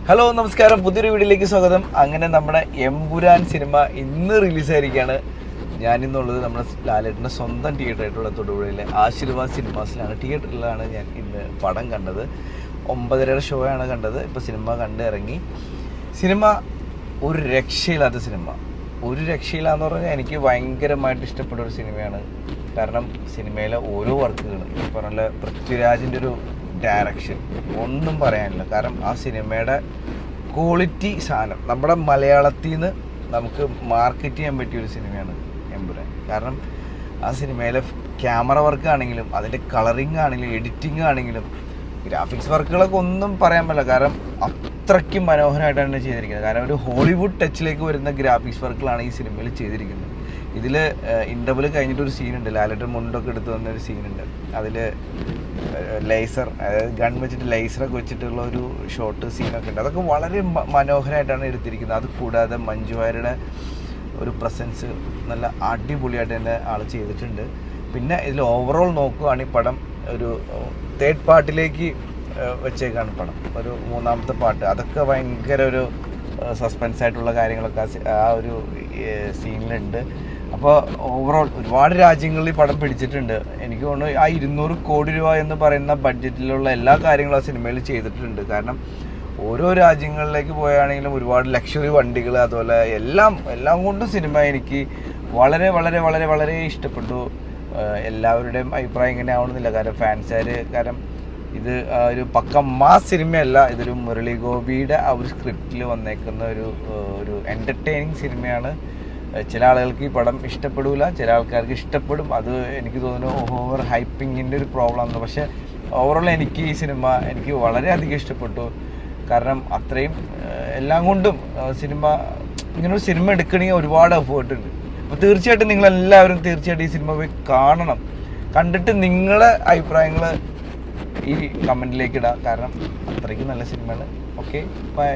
Hello നമസ്കാരം, പുതിയൊരു വീഡിയോയിലേക്ക് സ്വാഗതം. അങ്ങനെ നമ്മുടെ എമ്പുരാൻ സിനിമ ഇന്ന് റിലീസായിരിക്കുകയാണ്. ഞാനിന്നുള്ളത് നമ്മുടെ ലാലേട്ടൻ്റെ സ്വന്തം തിയേറ്ററായിട്ടുള്ള തൊടുപുഴയിലെ ആശീർവാദ് സിനിമാസിലാണ്. തിയേറ്ററിലാണ് ഞാൻ ഇന്ന് പടം കണ്ടത്. 9:30 ഷോ ആണ് കണ്ടത്. ഇപ്പോൾ സിനിമ കണ്ട് ഇറങ്ങി. സിനിമ ഒരു രക്ഷയില്ലാത്ത സിനിമ. ഒരു രക്ഷയില്ലാന്ന് പറഞ്ഞാൽ എനിക്ക് ഭയങ്കരമായിട്ട് ഇഷ്ടപ്പെട്ട ഒരു സിനിമയാണ്. കാരണം സിനിമയിലെ ഓരോ വർക്കുകളും പറഞ്ഞ പൃഥ്വിരാജിൻ്റെ ഒരു ഡയറക്ഷൻ ഒന്നും പറയാനില്ല. കാരണം ആ സിനിമയുടെ ക്വാളിറ്റി സാധനം നമ്മുടെ മലയാളത്തിൽ നിന്ന് നമുക്ക് മാർക്കറ്റ് ചെയ്യാൻ പറ്റിയൊരു സിനിമയാണ് എമ്പുരാൻ. കാരണം ആ സിനിമയിലെ ക്യാമറ വർക്ക് ആണെങ്കിലും അതിൻ്റെ കളറിങ് ആണെങ്കിലും എഡിറ്റിംഗ് ആണെങ്കിലും ഗ്രാഫിക്സ് വർക്കുകളൊക്കെ ഒന്നും പറയാൻ പറ്റില്ല. കാരണം അത്രയ്ക്കും മനോഹരമായിട്ടാണ് ചെയ്തിരിക്കുന്നത്. കാരണം ഒരു ഹോളിവുഡ് ടച്ചിലേക്ക് വരുന്ന ഗ്രാഫിക്സ് വർക്കുകളാണ് ഈ സിനിമയിൽ ചെയ്തിരിക്കുന്നത്. ഇതിൽ ഇൻ്റർവെൽ കഴിഞ്ഞിട്ടൊരു സീനുണ്ട്, ലാലേട്ടൻ മുണ്ടൊക്കെ എടുത്ത് വന്നൊരു സീനുണ്ട്. അതിൽ ലേസർ, അതായത് ഗൺ വെച്ചിട്ട് ലേസറൊക്കെ വെച്ചിട്ടുള്ള ഒരു ഷോട്ട് സീനൊക്കെ ഉണ്ട്. അതൊക്കെ വളരെ മനോഹരമായിട്ടാണ് എടുത്തിരിക്കുന്നത്. അത് കൂടാതെ മഞ്ജു വാര്യരുടെ ഒരു പ്രസൻസ് നല്ല അടിപൊളിയായിട്ട് തന്നെ ആൾ ചെയ്തിട്ടുണ്ട്. പിന്നെ ഇതിൽ ഓവറോൾ നോക്കുകയാണെങ്കിൽ പടം ഒരു തേർഡ് പാർട്ടിലേക്ക് വെച്ചേക്കാണ് പടം. ഒരു മൂന്നാമത്തെ പാട്ട് അതൊക്കെ ഭയങ്കര ഒരു സസ്പെൻസ് ആയിട്ടുള്ള കാര്യങ്ങളൊക്കെ ആ ഒരു സീനിലുണ്ട്. അപ്പോൾ ഓവറോൾ ഒരുപാട് രാജ്യങ്ങളിൽ പടം പിടിച്ചിട്ടുണ്ട്. എനിക്ക് തോന്നുന്നു ആ 200 കോടി രൂപ എന്ന് പറയുന്ന ബഡ്ജറ്റിലുള്ള എല്ലാ കാര്യങ്ങളും ആ സിനിമയിൽ ചെയ്തിട്ടുണ്ട്. കാരണം ഓരോ രാജ്യങ്ങളിലേക്ക് പോയാണെങ്കിലും ഒരുപാട് ലക്ഷറി വണ്ടികൾ, അതുപോലെ എല്ലാം കൊണ്ടും സിനിമ എനിക്ക് വളരെ വളരെ വളരെ വളരെ ഇഷ്ടപ്പെട്ടു. എല്ലാവരുടെയും അഭിപ്രായം ഇങ്ങനെ ആവണമെന്നില്ല. കാരണം കാരണം ഇത് ഒരു പക്ക മാസ് സിനിമയല്ല. ഇതൊരു മുരളി ഗോപിയുടെ ആ ഒരു സ്ക്രിപ്റ്റിൽ വന്നേക്കുന്ന ഒരു എൻ്റർടൈനിങ് സിനിമയാണ്. ചില ആളുകൾക്ക് ഈ പടം ഇഷ്ടപ്പെടില്ല, ചില ആൾക്കാർക്ക് ഇഷ്ടപ്പെടും. അത് എനിക്ക് തോന്നുന്നു ഓവർ ഹൈപ്പിങ്ങിൻ്റെ ഒരു പ്രോബ്ലമാണ്. പക്ഷേ ഓവറോൾ എനിക്ക് ഈ സിനിമ എനിക്ക് വളരെയധികം ഇഷ്ടപ്പെട്ടു. കാരണം അത്രയും എല്ലാം കൊണ്ടും ഇങ്ങനൊരു സിനിമ എടുക്കണമെങ്കിൽ ഒരുപാട് എഫേർട്ട് ഉണ്ട്. അപ്പോൾ തീർച്ചയായിട്ടും നിങ്ങളെല്ലാവരും തീർച്ചയായിട്ടും ഈ സിനിമ പോയി കാണണം. കണ്ടിട്ട് നിങ്ങളെ അഭിപ്രായങ്ങൾ ഈ കമൻറ്റിലേക്ക് ഇടാം. കാരണം അത്രയ്ക്കും നല്ല സിനിമയാണ്. Okay, by.